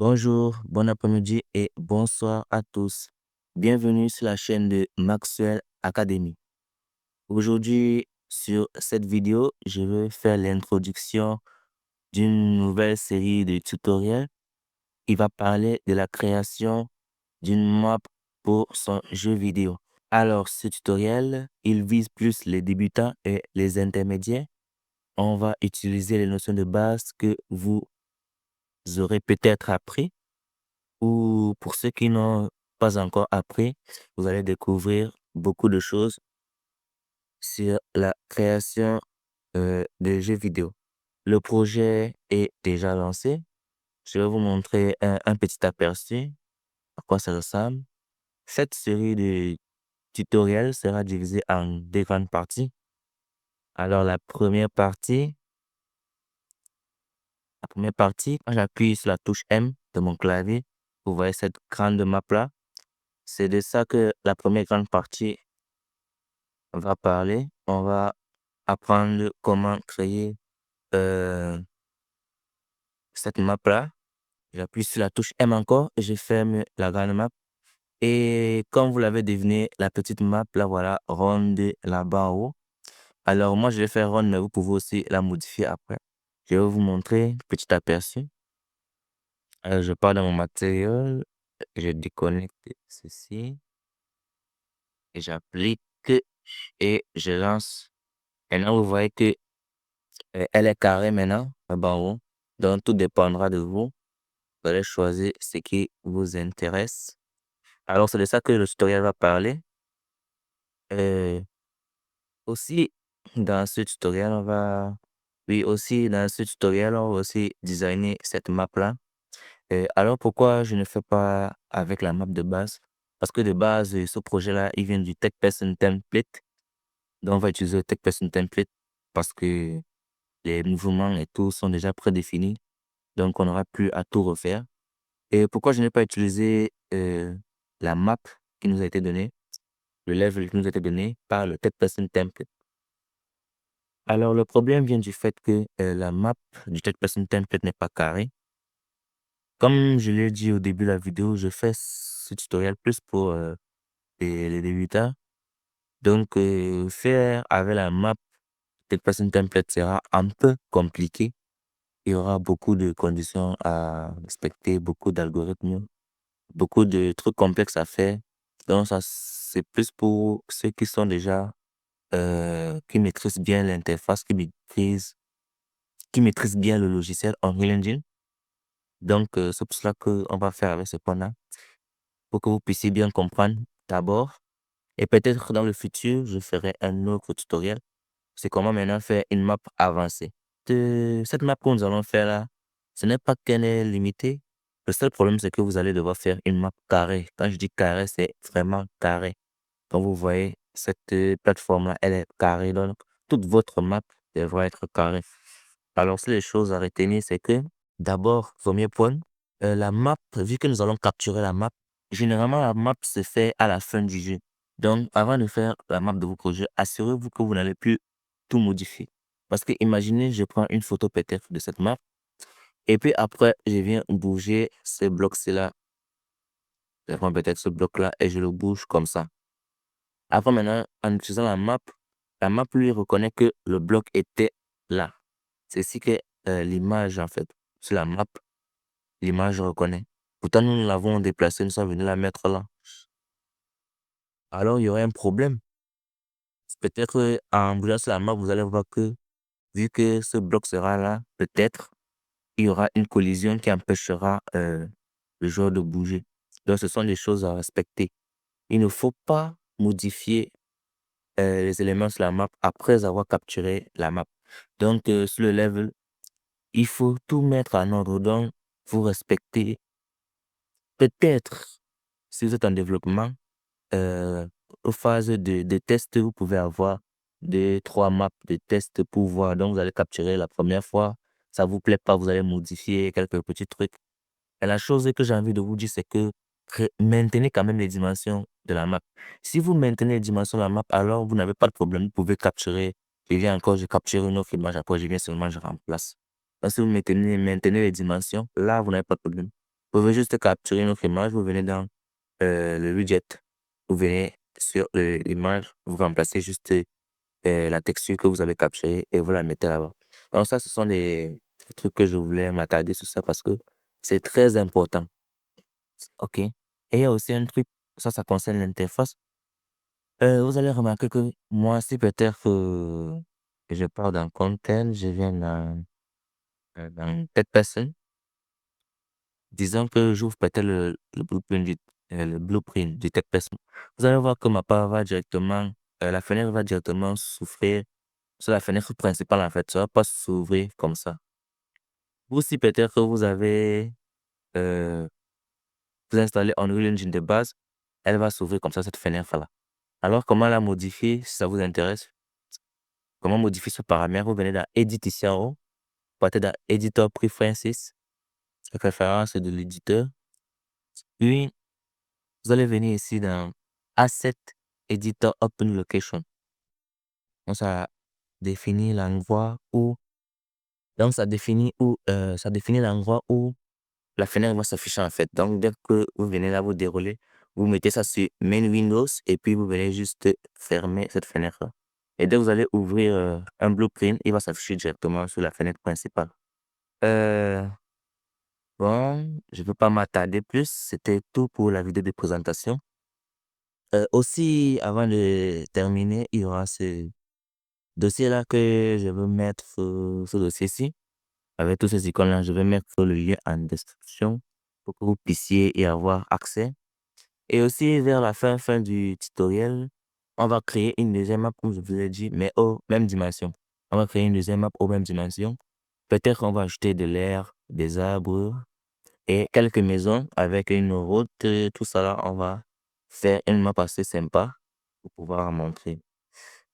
Bonjour, bon après-midi et bonsoir à tous. Bienvenue sur la chaîne de Maxwell Academy. Aujourd'hui, sur cette vidéo, je vais faire l'introduction d'une nouvelle série de tutoriels qui va parler de la création d'une map pour son jeu vidéo. Alors, ce tutoriel, il vise plus les débutants et les intermédiaires. On va utiliser les notions de base que vous aurez peut-être appris. Ou pour ceux qui n'ont pas encore appris, vous allez découvrir beaucoup de choses sur la création de jeux vidéo. Le projet est déjà lancé. Je vais vous montrer un petit aperçu à quoi ça ressemble. Cette série de tutoriels sera divisée en deux grandes parties. Alors la première partie, quand j'appuie sur la touche M de mon clavier, vous voyez cette grande map là. C'est de ça que la première grande partie va parler. On va apprendre comment créer cette map-là. J'appuie sur la touche M encore et je ferme la grande map. Et comme vous l'avez deviné, la petite map, là, voilà, ronde là-bas en haut. Alors, moi, je vais faire ronde, mais vous pouvez aussi la modifier après. Je vais vous montrer un petit aperçu. Alors, je pars dans mon matériel, je déconnecte ceci et j'applique et je lance. Maintenant, vous voyez que elle est carrée maintenant, en haut. Donc, tout dépendra de vous. Vous allez choisir ce qui vous intéresse. Alors, c'est de ça que le tutoriel va parler. Euh, aussi, dans ce tutoriel, on va aussi designer cette map-là. Alors, pourquoi je ne fais pas avec la map de base? Parce que de base, ce projet-là, il vient du Tech Person Template. Donc, on va utiliser le Tech Person Template parce que les mouvements et tout sont déjà prédéfinis. Donc, on n'aura plus à tout refaire. Et pourquoi je n'ai pas utilisé la map qui nous a été donnée, le level qui nous a été donné par le Tech Person Template? Alors, le problème vient du fait que la map du Tech Person Template n'est pas carrée. Comme je l'ai dit au début de la vidéo, je fais ce tutoriel plus pour les débutants. Donc, faire avec la map Tech Person Template sera un peu compliqué. Il y aura beaucoup de conditions à respecter, beaucoup d'algorithmes, beaucoup de trucs complexes à faire. Donc, ça, c'est plus pour ceux qui sont déjà, qui maîtrisent bien l'interface, qui maîtrisent bien le logiciel Unreal Engine. Donc, c'est pour cela qu'on va faire avec ce point-là, pour que vous puissiez bien comprendre d'abord. Et peut-être dans le futur, je ferai un autre tutoriel. C'est comment maintenant faire une map avancée. Cette map que nous allons faire là, ce n'est pas qu'elle est limitée. Le seul problème, c'est que vous allez devoir faire une map carrée. Quand je dis carré, c'est vraiment carré. Comme vous voyez, cette plateforme-là, elle est carrée. Donc, toute votre map devra être carrée. Alors, si les choses à retenir, c'est que d'abord, premier point, la map, vu que nous allons capturer la map, généralement, la map se fait à la fin du jeu. Donc, avant de faire la map de vos projets, assurez-vous que vous n'allez plus tout modifier. Parce que imaginez, je prends une photo peut-être de cette map, et puis après, je viens bouger ce bloc-là. Je prends peut-être ce bloc-là et je le bouge comme ça. Après, maintenant, en utilisant la map lui reconnaît que le bloc était là. C'est ici que l'image, en fait, sur la map, l'image reconnaît. Pourtant, nous l'avons déplacée, nous sommes venus la mettre là. Alors, il y aurait un problème. Peut-être en bougeant sur la map, vous allez voir que, vu que ce bloc sera là, peut-être, il y aura une collision qui empêchera le joueur de bouger. Donc, ce sont des choses à respecter. Il ne faut pas modifier les éléments sur la map après avoir capturé la map. Donc, sur le level, il faut tout mettre en ordre. Donc, vous respectez peut-être, si vous êtes en développement, aux phases de test, vous pouvez avoir deux, trois maps de test pour voir. Donc, vous allez capturer la première fois. Ça vous plaît pas, vous allez modifier quelques petits trucs. Et la chose que j'ai envie de vous dire, c'est que maintenez quand même les dimensions de la map. Si vous maintenez les dimensions de la map, alors vous n'avez pas de problème. Vous pouvez capturer. Je viens encore, je capture une autre image. Après, je viens seulement, je remplace. Donc, si vous maintenez les dimensions, là, vous n'avez pas de problème. Vous pouvez juste capturer notre image, vous venez dans le widget, vous venez sur l'image, vous remplacez juste la texture que vous avez capturée et vous la mettez là-bas. Donc ça, ce sont des trucs que je voulais m'attarder sur ça parce que c'est très important. OK. Et il y a aussi un truc, ça concerne l'interface. Vous allez remarquer que moi, si peut-être que je pars dans Content, je viens dans Tech Person, disons que j'ouvre peut-être le blueprint du Tech Person. Vous allez voir que ma part va directement, la fenêtre va directement s'ouvrir sur la fenêtre principale en fait. Ça va pas s'ouvrir comme ça. Vous, si peut-être que vous avez, euh, vous installez Unreal Engine de base, elle va s'ouvrir comme ça, cette fenêtre-là. Alors, comment la modifier, si ça vous intéresse? Comment modifier ce paramètre? Vous venez dans Edit ici en haut, partez dans Editor Preferences, les préférences de l'éditeur. Puis, vous allez venir ici dans Asset Editor Open Location. Donc, ça définit l'endroit où, ça définit l'endroit où la fenêtre va s'afficher en fait. Donc, dès que vous venez là, vous déroulez, vous mettez ça sur Main Windows et puis vous venez juste fermer cette fenêtre-là. Et dès que vous allez ouvrir un blueprint, il va s'afficher directement sur la fenêtre principale. Euh, bon, je ne veux pas m'attarder plus. C'était tout pour la vidéo de présentation. Aussi, avant de terminer, il y aura ce dossier-là que je veux mettre, ce dossier-ci, avec tous ces icônes-là. Je vais mettre le lien en description pour que vous puissiez y avoir accès. Et aussi, vers la fin du tutoriel, on va créer une deuxième map, comme je vous ai dit, mais aux mêmes dimensions. On va créer une deuxième map aux mêmes dimensions. Peut-être qu'on va ajouter de l'air, des arbres et quelques maisons avec une route. Tout ça là, on va faire une map assez sympa pour pouvoir montrer.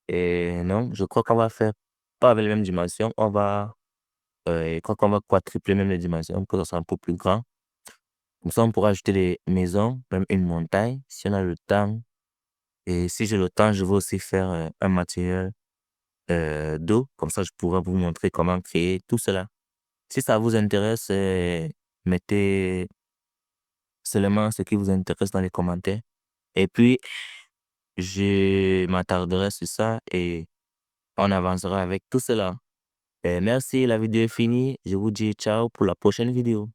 Et non, je crois qu'on va faire pas avec les mêmes dimensions. Je crois qu'on va quadrupler même les dimensions pour que ça soit un peu plus grand. Comme ça, on pourra ajouter des maisons, même une montagne, si on a le temps. Et si j'ai le temps, je vais aussi faire un matériel d'eau. Comme ça, je pourrai vous montrer comment créer tout cela. Si ça vous intéresse, mettez seulement ce qui vous intéresse dans les commentaires. Et puis, je m'attarderai sur ça et on avancera avec tout cela. Merci, la vidéo est finie. Je vous dis ciao pour la prochaine vidéo.